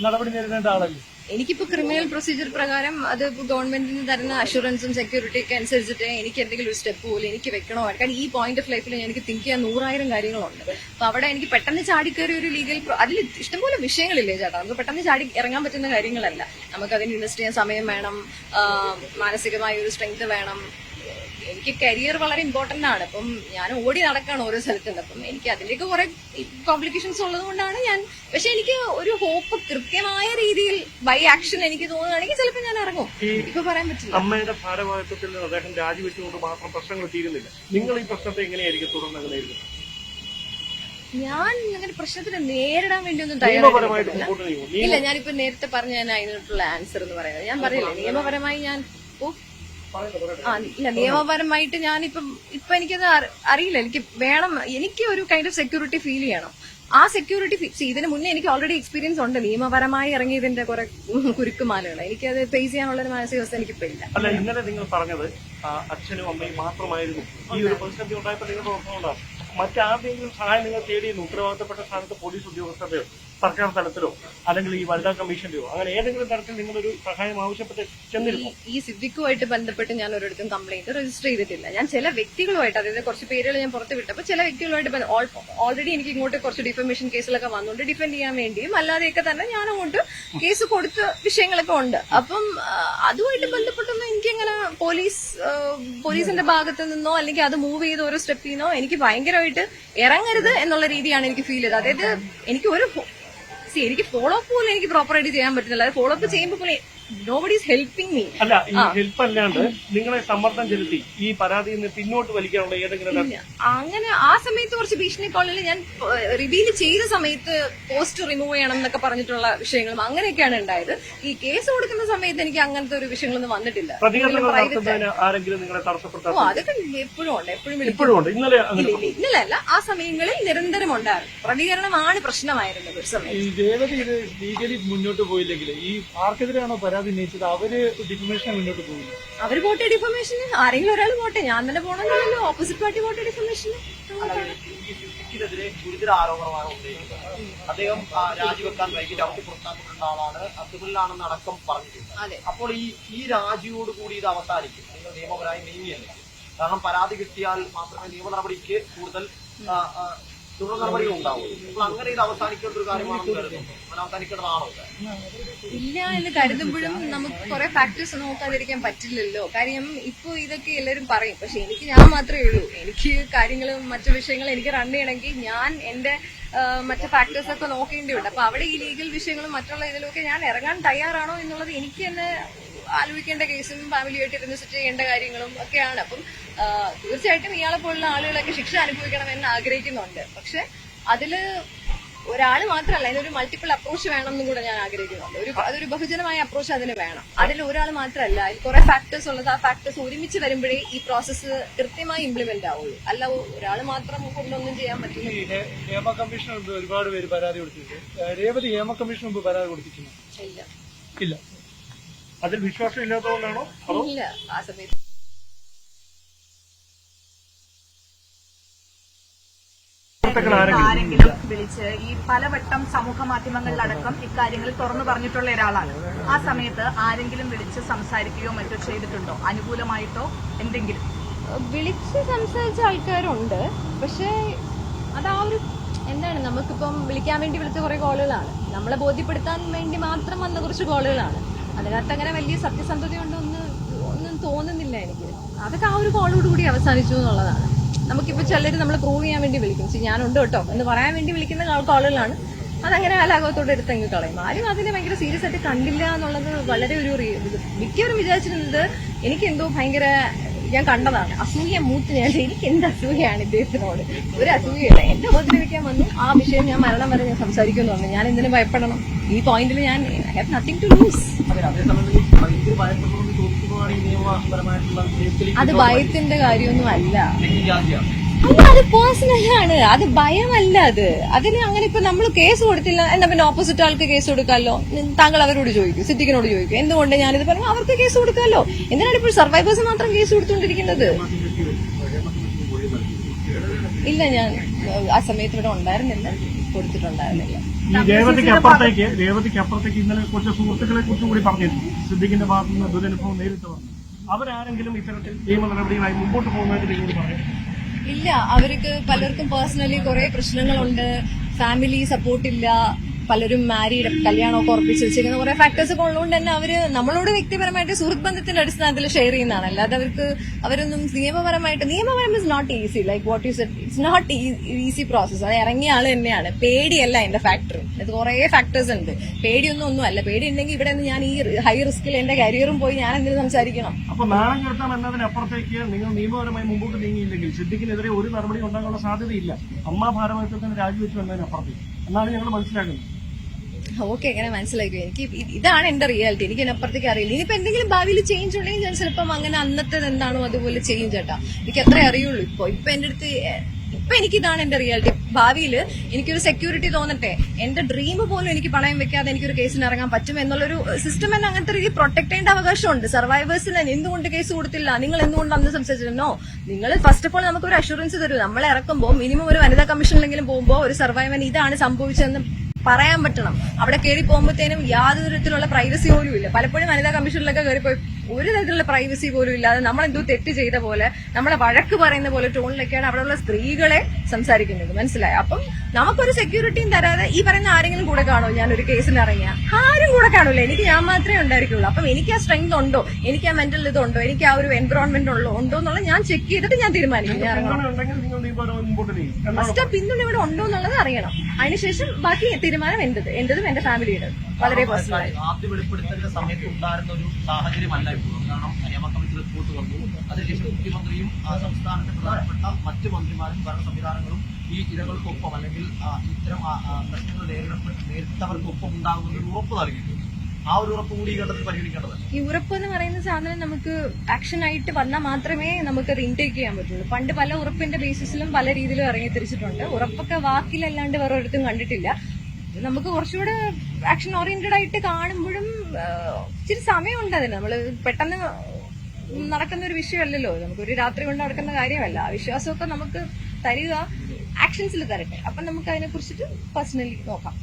നടപടി നേരിടേണ്ട ആളല്ലേ? എനിക്കിപ്പോ ക്രിമിനൽ പ്രൊസീജിയർ പ്രകാരം അത് ഗവൺമെന്റിന് തരുന്ന അഷുറൻസും സെക്യൂരിറ്റി ഒക്കെ അനുസരിച്ചിട്ട് എനിക്ക് എന്തെങ്കിലും ഒരു സ്റ്റെപ്പ് പോലും എനിക്ക് വെക്കണോ. കാരണം ഈ പോയിന്റ് ഓഫ് ലൈഫിൽ എനിക്ക് തിങ്ക് ചെയ്യാൻ 100,000 കാര്യങ്ങളുണ്ട്. അപ്പൊ അവിടെ എനിക്ക് പെട്ടെന്ന് ചാടിക്കേറി ഒരു ലീഗൽ അതിൽ ഇഷ്ടംപോലെ വിഷയങ്ങളില്ലേ ചേട്ടാ. നമുക്ക് പെട്ടെന്ന് ചാടി ഇറങ്ങാൻ പറ്റുന്ന കാര്യങ്ങളല്ല. നമുക്ക് അതിന് ഇൻവെസ്റ്റ് ചെയ്യാൻ സമയം വേണം, മാനസികമായ ഒരു സ്ട്രെങ്ത് വേണം. എനിക്ക് കരിയർ വളരെ ഇമ്പോർട്ടന്റ് ആണ്. അപ്പം ഞാൻ ഓടി നടക്കാണ് ഓരോ സ്ഥലത്തുനിന്ന്. അപ്പം എനിക്ക് അതിലേക്ക് കുറെ കോംപ്ലിക്കേഷൻസ് ഉള്ളത് കൊണ്ടാണ് ഞാൻ. പക്ഷെ എനിക്ക് ഒരു ഹോപ്പ് കൃത്യമായ രീതിയിൽ ബൈ ആക്ഷൻ എനിക്ക് തോന്നുകയാണെങ്കിൽ ചിലപ്പോൾ ഞാൻ ഇറങ്ങും. ഇപ്പൊ പറയാൻ പറ്റില്ല. അമ്മയുടെ ഭാരവാഹിത്വത്തിൽ അദ്ദേഹം രാജിവെച്ചുകൊണ്ട് മാത്രം പ്രശ്നങ്ങൾ തീരുന്നില്ല. നിങ്ങൾ ഈ പ്രശ്നത്തെ എങ്ങനെയായിരിക്കും തുടർന്ന് നേരിടുന്നത്? ഞാൻ അങ്ങനെ പ്രശ്നത്തിന് നേരിടാൻ വേണ്ടി ഒന്നും തയ്യാറായിട്ടില്ല. ഇല്ല, ഞാനിപ്പോ നേരത്തെ പറഞ്ഞ ഞാൻ അതിനുള്ള ആൻസർ എന്ന് പറയുന്നത് ഞാൻ പറയില്ല. നിയമപരമായി ഞാൻ ഇല്ല, നിയമപരമായിട്ട് ഞാനിപ്പം എനിക്കത് അറിയില്ല. എനിക്ക് വേണം, എനിക്ക് ഒരു കൈൻഡ് ഓഫ് സെക്യൂരിറ്റി ഫീൽ ചെയ്യണം. ആ സെക്യൂരിറ്റി ഇതിന് മുന്നേ എനിക്ക് ഓൾറെഡി എക്സ്പീരിയൻസ് ഉണ്ട്. നിയമപരമായി ഇറങ്ങിയതിന്റെ കുറെ കുരുക്കുമാലകൾ എനിക്കത് ഫേസ് ചെയ്യാനുള്ള ഒരു മാനസികാവസ്ഥ എനിക്കിപ്പോ ഇല്ല. അല്ല, ഇന്നലെ നിങ്ങൾ പറഞ്ഞത് അച്ഛനും അമ്മയും മാത്രമായിരുന്നു ഈ ഒരു പ്രതിസന്ധി ഉണ്ടായപ്പോൾ നിങ്ങൾ ഓർമ്മയുണ്ടാകും. മറ്റാരുടെയെങ്കിലും സഹായം നിങ്ങൾ തേടിയിരുന്നു? ഉത്തരവാദിത്തപ്പെട്ട സ്ഥാനത്ത് പോലീസ് ഉദ്യോഗസ്ഥരുടെയോ സർക്കാർ തലത്തിലോ അല്ലെങ്കിൽ ഈ വനിതാ കമ്മീഷന്റെയോ അങ്ങനെ ഏതെങ്കിലും തരത്തിൽ നിങ്ങളൊരു സഹായം ആവശ്യപ്പെട്ട് ചെന്നിരുന്നു? ഈ സിദ്ദിഖുമായിട്ട് ബന്ധപ്പെട്ട് ഞാൻ ഒരിടത്തും കംപ്ലൈന്റ് രജിസ്റ്റർ ചെയ്തിട്ടില്ല. ഞാൻ ചില വ്യക്തികളുമായിട്ട്, അതായത് കുറച്ച് പേരുകൾ ഞാൻ പുറത്ത് വിട്ടപ്പോൾ ചില വ്യക്തികളുമായിട്ട് ഓൾറെഡി എനിക്ക് ഇങ്ങോട്ട് കുറച്ച് ഡിഫമേഷൻ കേസിലൊക്കെ വന്നുകൊണ്ട് ഡിഫെൻഡ് ചെയ്യാൻ വേണ്ടിയും അല്ലാതെയൊക്കെ തന്നെ ഞാൻ അങ്ങോട്ട് കേസ് കൊടുത്ത വിഷയങ്ങളൊക്കെ ഉണ്ട്. അപ്പം അതുമായിട്ട് ബന്ധപ്പെട്ടൊന്നും എനിക്കങ്ങനെ പോലീസിന്റെ ഭാഗത്ത് നിന്നോ അല്ലെങ്കിൽ അത് മൂവ് ചെയ്ത് ഓരോ സ്റ്റെപ്പിൽ നിന്നോ എനിക്ക് ഭയങ്കരമായിട്ട് ഇറങ്ങരുത് എന്നുള്ള രീതിയാണ് എനിക്ക് ഫീൽ ചെയ്തത്. അതായത് എനിക്ക് ഫോളോ അപ്പ് പോലും എനിക്ക് പ്രോപ്പറായിട്ട് ചെയ്യാൻ പറ്റുന്നില്ല. ഫോളോ അപ്പ് ചെയ്യുമ്പോൾ പോലെ നോബഡി ഈസ് ഹെൽപ്പിംഗ് മീ. അല്ല, ഈ ഹെൽപ്പ് അല്ലാണ്ട് നിങ്ങളെ സമ്മർദ്ദം ചെലുത്തി ഈ പരാതിയിൽ നിന്ന് പിന്നോട്ട് വലിക്കാനുള്ള ഏതെങ്കിലും അങ്ങനെ ആ സമയത്ത് കുറച്ച് ഭീഷണി കോളിൽ ഞാൻ റിവീൽ ചെയ്ത സമയത്ത് പോസ്റ്റ് റിമൂവ് ചെയ്യണം എന്നൊക്കെ പറഞ്ഞിട്ടുള്ള വിഷയങ്ങളും അങ്ങനെയൊക്കെയാണ് ഉണ്ടായത്. ഈ കേസ് കൊടുക്കുന്ന സമയത്ത് എനിക്ക് അങ്ങനത്തെ ഒരു വിഷയങ്ങളൊന്നും വന്നിട്ടില്ല. അതൊക്കെ എപ്പോഴും ഉണ്ട്, എപ്പോഴും ഉണ്ട്. ഇന്നലെ അല്ല, ആ സമയങ്ങളിൽ നിരന്തരം ഉണ്ടായിരുന്നു. പ്രതികരണമാണ് പ്രശ്നമായിരുന്നത് ഒരു സമയത്ത്. ലീഗലി മുന്നോട്ട് പോയില്ലെങ്കിൽ ഈ ആർക്കെതിരെയാണോ പരാതി ഉന്നയിച്ചത് അവര് ഡിഫമേഷൻ മുന്നോട്ട് പോകുന്നു? അവര് പോട്ടെ ഡിഫമേഷന്, ആരെങ്കിലും ഒരാൾ പോട്ടെ. ഞാൻ തന്നെ പോകണമെന്നല്ലോ. ഓപ്പോസിറ്റ് പാർട്ടി പോട്ടെ ഡിഫമേഷന്. സിദ്ദിഖിനെതിരെ ഗുരുതര ആരോപണമാണ് ഉന്നയിക്കുന്നത്. അദ്ദേഹം രാജിവെക്കാൻ വൈകിട്ട് അവർക്ക് പുറത്താക്കപ്പെട്ട ആളാണ്, അബ്ദുല്ലാണെന്ന് അടക്കം പറഞ്ഞിട്ടുണ്ട്. അപ്പോൾ ഈ രാജിയോട് കൂടി ഇത് അവസാനിക്കും? നിങ്ങൾ നിയമപരമായി നീങ്ങിയല്ലേ? കാരണം പരാതി കിട്ടിയാൽ മാത്രമേ നിയമ നടപടിക്ക് കൂടുതൽ തുടർ നടപടികൾ ഉണ്ടാവും. അപ്പോൾ അങ്ങനെ ഇത് അവസാനിക്കേണ്ട ഒരു കാര്യമാണെന്ന് കരുതുന്നു. അങ്ങനെ അവസാനിക്കേണ്ടതാണോ? ഇല്ല എന്ന് കരുതുമ്പോഴും നമുക്ക് കുറെ ഫാക്ടേഴ്സ് നോക്കാതിരിക്കാൻ പറ്റില്ലല്ലോ. കാര്യം ഇപ്പൊ ഇതൊക്കെ എല്ലാവരും പറയും, പക്ഷെ ഞാൻ മാത്രമേ ഉള്ളൂ. എനിക്ക് കാര്യങ്ങളും മറ്റു വിഷയങ്ങളും എനിക്ക് റൺ ചെയ്യണമെങ്കിൽ ഞാൻ എന്റെ മറ്റു ഫാക്ടേഴ്സ് ഒക്കെ നോക്കേണ്ടിയുണ്ട്. അപ്പൊ അവിടെ ഈ ലീഗൽ വിഷയങ്ങളും മറ്റുള്ള ഇതിലൊക്കെ ഞാൻ ഇറങ്ങാൻ തയ്യാറാണോ എന്നുള്ളത് എനിക്ക് തന്നെ ആലോചിക്കേണ്ട കേസും ഫാമിലിയായിട്ട് ഇൻവെസ്റ്റ് ചെയ്യേണ്ട കാര്യങ്ങളും ഒക്കെയാണ്. അപ്പം തീർച്ചയായിട്ടും ഇയാളെ പോലുള്ള ആളുകളൊക്കെ ശിക്ഷ അനുഭവിക്കണമെന്ന് ആഗ്രഹിക്കുന്നുണ്ട്. പക്ഷെ അതില് ഒരാൾ മാത്രമല്ല, അതിനൊരു മൾട്ടിപ്പിൾ അപ്രോച്ച് വേണം എന്നും കൂടെ ഞാൻ ആഗ്രഹിക്കുന്നുണ്ട്. അതൊരു ബഹുജനമായ അപ്രോച്ച് അതിന് വേണം. അതിൽ ഒരാൾ മാത്രമല്ല, അതിൽ കുറെ ഫാക്ടേഴ്സ് ഉള്ളത്. ആ ഫാക്ടേഴ്സ് ഒരുമിച്ച് വരുമ്പോഴേ ഈ പ്രോസസ്സ് കൃത്യമായി ഇംപ്ലിമെന്റ് ആവുള്ളൂ. അല്ല ഒരാൾ മാത്രം കൊണ്ടൊന്നും ചെയ്യാൻ പറ്റില്ല. നിയമ കമ്മീഷൻ ഒരുപാട് പേര് പരാതി കൊടുത്തിട്ടുണ്ട്. രേവതി നിയമ കമ്മീഷൻ മുമ്പ് പരാതി കൊടുത്തിട്ടുണ്ട്? ഇല്ല. അതിൽ വിശ്വാസം ഇല്ലാത്തതുകൊണ്ടാണോ? ഇല്ല, ആ സമയത്ത് ആരെങ്കിലും വിളിച്ച് ഈ പലവട്ടം സമൂഹ മാധ്യമങ്ങളിലടക്കം ഇക്കാര്യങ്ങൾ തുറന്നു പറഞ്ഞിട്ടുള്ള ഒരാളാണ്. ആ സമയത്ത് ആരെങ്കിലും വിളിച്ച് സംസാരിക്കുകയോ മറ്റോ ചെയ്തിട്ടുണ്ടോ? അനുകൂലമായിട്ടോ എന്തെങ്കിലും വിളിച്ച് സംസാരിച്ച ആൾക്കാരുണ്ട്. പക്ഷെ അത് ആ ഒരു എന്താണ്, നമുക്കിപ്പം വിളിക്കാൻ വേണ്ടി വിളിച്ച കുറെ കോളുകളാണ്. നമ്മളെ ബോധ്യപ്പെടുത്താൻ വേണ്ടി മാത്രം വന്ന കുറച്ച് കോളുകളാണ്. അതിനകത്ത് അങ്ങനെ വലിയ സത്യസന്ധത ഒന്നും തോന്നുന്നില്ല എനിക്ക്. അതൊക്കെ ആ ഒരു കോളോടുകൂടി അവസാനിച്ചു എന്നുള്ളതാണ്. നമുക്കിപ്പോ ചിലർ നമ്മളെ പ്രൂവ് ചെയ്യാൻ വേണ്ടി വിളിക്കും, ഞാനുണ്ട് കേട്ടോ എന്ന് പറയാൻ വേണ്ടി വിളിക്കുന്ന കോളുകളാണ്. അതങ്ങനെ അലാഘവത്തോടെ എടുത്തെങ്കിൽ കളയും. ആരും അതിനെ ഭയങ്കര സീരിയസ് ആയിട്ട് കണ്ടില്ല എന്നുള്ളത് വളരെ മിക്കവരും വിചാരിച്ചിരുന്നത് എനിക്കെന്തോ ഭയങ്കര, ഞാൻ കണ്ടതാണ് അസൂയ മൂത്ത്. എനിക്ക് എന്ത് അസൂയാണ് ഇദ്ദേഹത്തിനോട്? ഒരു അസൂയല്ല. എന്നെ ഉപദ്രവിക്കാൻ വന്നു, ആ വിഷയം ഞാൻ മരണം വരെ ഞാൻ സംസാരിക്കുമെന്ന് പറഞ്ഞു. ഞാൻ എന്തിനും ഭയപ്പെടണം? ഈ പോയിന്റിൽ ഞാൻ I have nothing to lose. അത് ഭയത്തിന്റെ കാര്യമൊന്നും അല്ല. അത് പേഴ്സണലാണ്, അത് ഭയമല്ല. അതിന് അങ്ങനെ ഇപ്പൊ നമ്മൾ കേസ് കൊടുത്തില്ല എന്നാ പിന്നെ ഓപ്പോസിറ്റ് ആൾക്ക് കേസ് കൊടുക്കാമല്ലോ. താങ്കൾ അവരോട് ചോദിക്കും, സിദ്ദിഖിനോട് ചോദിക്കും എന്തുകൊണ്ട് ഞാനിത് പറഞ്ഞു, അവർക്ക് കേസ് കൊടുക്കാമല്ലോ. എന്തിനാണ് ഇപ്പോൾ സർവൈവേഴ്സ് മാത്രം കേസ് കൊടുത്തുകൊണ്ടിരിക്കുന്നത്? ഇല്ല, ഞാൻ ആ സമയത്ത് ഇവിടെ ഉണ്ടായിരുന്നില്ല, കൊടുത്തിട്ടുണ്ടായിരുന്നില്ല. ഈ രേവതിക്ക് അപ്പുറത്തേക്ക് ഇന്നലെ കുറച്ച് സുഹൃത്തുക്കളെ കുറിച്ച് കൂടി പറഞ്ഞിരുന്നു. സിദ്ദിഖിന്റെ ഭാഗത്തു നിന്ന് ദുരനുഭവം നേരിട്ട് പറഞ്ഞു. അവരാരെങ്കിലും ഇത്തരത്തിൽ നിയമ നടപടിയുമായി മുമ്പോട്ട് പോകുന്നതായിട്ട് നിങ്ങൾ പറയും? ഇല്ല, അവർക്ക് പലർക്കും പേഴ്സണലി കുറെ പ്രശ്നങ്ങളുണ്ട്, ഫാമിലി സപ്പോർട്ടില്ല, പലരും മാരീഡ് കല്യാണമൊക്കെ ഉറപ്പിച്ച് വെച്ചിരിക്കുന്ന കുറെ ഫാക്ടേഴ്സ് ഒക്കെ ഉള്ളതുകൊണ്ട് തന്നെ അവര് നമ്മളോട് വ്യക്തിപരമായിട്ട് സുഹൃത്ത് ബന്ധത്തിന്റെ അടിസ്ഥാനത്തിൽ ഷെയർ ചെയ്യുന്നതാണ്. അല്ലാതെ അവരൊന്നും നിയമപരം is not easy. Like what you said, it's not easy process. അത് ഇറങ്ങിയ ആള് തന്നെയാണ്. പേടിയല്ല എന്റെ ഫാക്ടർ. ഇത് കുറെ ഫാക്ടേഴ്സ് ഉണ്ട്. പേടിയൊന്നും പേടി ഉണ്ടെങ്കിൽ ഇവിടെ നിന്ന് ഞാൻ ഈ ഹൈ റിസ്കിൽ എന്റെ കരിയറും പോയി ഞാൻ എന്തിനു സംസാരിക്കണം? അപ്പൊ നാണം കെടുത്താം എന്നതിനപ്പുറത്തേക്ക് നിങ്ങൾ നിയമപരമായി മുമ്പോട്ട് നീങ്ങിയില്ലെങ്കിൽ സിദ്ദിഖിനെതിരെ ഒരു നടപടി ഉണ്ടാകാനുള്ള സാധ്യതയില്ല. അമ്മ ഭാരവാഹിത്വത്തിന് രാജിവെച്ചു എന്നതിനപ്പുറത്തേക്ക് എന്നാണ് ഞങ്ങൾ മനസ്സിലാക്കുന്നത്. ഓക്കെ, എങ്ങനെ മനസ്സിലാക്കും? എനിക്ക് ഇതാണ് എന്റെ റിയാലിറ്റി. എനിക്ക് അതിനപ്പുറത്തേക്ക് അറിയില്ല. ഇനിയിപ്പോ എന്തെങ്കിലും ഭാവിയിൽ ചേഞ്ച് ഉണ്ടെങ്കിൽ ഞാൻ ചിലപ്പം അങ്ങനെ അന്നത്തേത് എന്താണോ അതുപോലെ ചേഞ്ച് ചേട്ടാ. എനിക്ക് അത്രേ അറിയുള്ളൂ. ഇപ്പൊ എന്റെ അടുത്ത് എനിക്കിതാണ് എന്റെ റിയാലിറ്റി. ഭാവിയിൽ എനിക്കൊരു സെക്യൂരിറ്റി തോന്നട്ടെ, എന്റെ ഡ്രീം പോലും എനിക്ക് പണയം വെക്കാതെ എനിക്കൊരു കേസിന് ഇറങ്ങാൻ പറ്റും എന്നുള്ളൊരു സിസ്റ്റം തന്നെ അങ്ങനത്തെ രീതി പ്രൊട്ടക്ട് ചെയ്യേണ്ട അവകാശമുണ്ട്. സർവൈവേഴ്സിന് എന്തുകൊണ്ട് കേസ് കൊടുത്തില്ല, നിങ്ങൾ എന്തുകൊണ്ട് അന്ന് സംസാരിച്ചിരുന്നോ? നിങ്ങൾ ഫസ്റ്റ് ഓഫ് ഓൾ നമുക്കൊരു അഷുറൻസ് തരൂ. നമ്മളെ ഇറക്കുമ്പോൾ മിനിമം ഒരു വനിതാ കമ്മീഷനിലെങ്കിലും പോകുമ്പോൾ ഒരു സർവൈവറിന് ഇതാണ് സംഭവിച്ചതെന്ന് പറയാൻ പറ്റണം. അവിടെ കയറി പോകുമ്പോഴത്തേനും യാതൊരു തരത്തിലുള്ള പ്രൈവസി പോലും ഇല്ല. പലപ്പോഴും വനിതാ കമ്മീഷനിലൊക്കെ കയറിപ്പോയി ഒരു തരത്തിലുള്ള പ്രൈവസി പോലും ഇല്ലാതെ നമ്മളെന്തോ തെറ്റ് ചെയ്ത പോലെ, നമ്മളെ വഴക്ക് പറയുന്ന പോലെ ടോണിലൊക്കെയാണ് അവിടെയുള്ള സ്ത്രീകളെ സംസാരിക്കുന്നത്. മനസ്സിലായോ? അപ്പം നമുക്കൊരു സെക്യൂരിറ്റിയും തരാതെ ഈ പറയുന്ന ആരെങ്കിലും കൂടെ കാണോ? ഞാനൊരു കേസിന് ഇറങ്ങിയ ആരും കൂടെ കാണൂല. എനിക്ക് ഞാൻ മാത്രമേ ഉണ്ടായിരിക്കുള്ളൂ. അപ്പം എനിക്ക് ആ സ്ട്രെങ്ത് ഉണ്ടോ, എനിക്ക് ആ മെന്റൽ ഇതുണ്ടോ, എനിക്ക് ആ ഒരു എൻവറോൺമെന്റ് ഉണ്ടോ എന്നുള്ള ഞാൻ ചെക്ക് ചെയ്തിട്ട് ഞാൻ തീരുമാനിക്കും. ഫസ്റ്റ് ആ പിന്തുണ ഇവിടെ ഉണ്ടോ എന്നുള്ളത് അറിയണം. അതിനുശേഷം ബാക്കി തീരുമാനം എന്റേതും എന്റെ ഫാമിലിയുടെ വളരെ പേഴ്സണലായി. ആദ്യ വെളിപ്പെടുത്തലിന്റെ സമയത്ത് ഉണ്ടായിരുന്ന ഒരു സാഹചര്യമല്ല ഇപ്പോൾ. കാരണം നിയമ കമ്മിറ്റി റിപ്പോർട്ട് വന്നു. അതിനുശേഷം മുഖ്യമന്ത്രിയും സംസ്ഥാനത്തെ പ്രധാനപ്പെട്ട മറ്റ് മന്ത്രിമാരും ഭരണ സംവിധാനങ്ങളും ഈ ഇരകൾക്കൊപ്പം അല്ലെങ്കിൽ ഇത്തരം പ്രശ്നങ്ങൾ നേരിട്ടവർക്കൊപ്പം ഉണ്ടാകുന്ന ഒരു ഉറപ്പ് നൽകിയിട്ടുണ്ട്. ആ ഒരു ഉറപ്പ് കൂടി ഈ ഘട്ടത്തിൽ പരിഗണിക്കേണ്ടത്. ഈ ഉറപ്പ് എന്ന് പറയുന്ന സാധനം നമുക്ക് ആക്ഷൻ ആയിട്ട് വന്നാൽ മാത്രമേ നമുക്ക് അത് ഇൻടേക്ക് ചെയ്യാൻ പറ്റുള്ളൂ. പണ്ട് പല ഉറപ്പിന്റെ ബേസിസിലും പല രീതിയിലും ഇറങ്ങി തിരിച്ചിട്ടുണ്ട്. ഉറപ്പൊക്കെ വാക്കിലല്ലാണ്ട് വേറെ ഒരിടത്തും കണ്ടിട്ടില്ല. നമുക്ക് കുറച്ചുകൂടെ ആക്ഷൻ ഓറിയന്റഡ് ആയിട്ട് കാണുമ്പോഴും ഇച്ചിരി സമയമുണ്ട് അതിന്. നമ്മള് പെട്ടെന്ന് നടക്കുന്ന ഒരു വിഷയമല്ലല്ലോ, നമുക്കൊരു രാത്രി കൊണ്ട് നടക്കുന്ന കാര്യമല്ല. ആ വിശ്വാസമൊക്കെ നമുക്ക് തരിക, ആക്ഷൻസിൽ തരട്ടെ. അപ്പം നമുക്ക് അതിനെ കുറിച്ചിട്ട് പേഴ്സണലി നോക്കാം.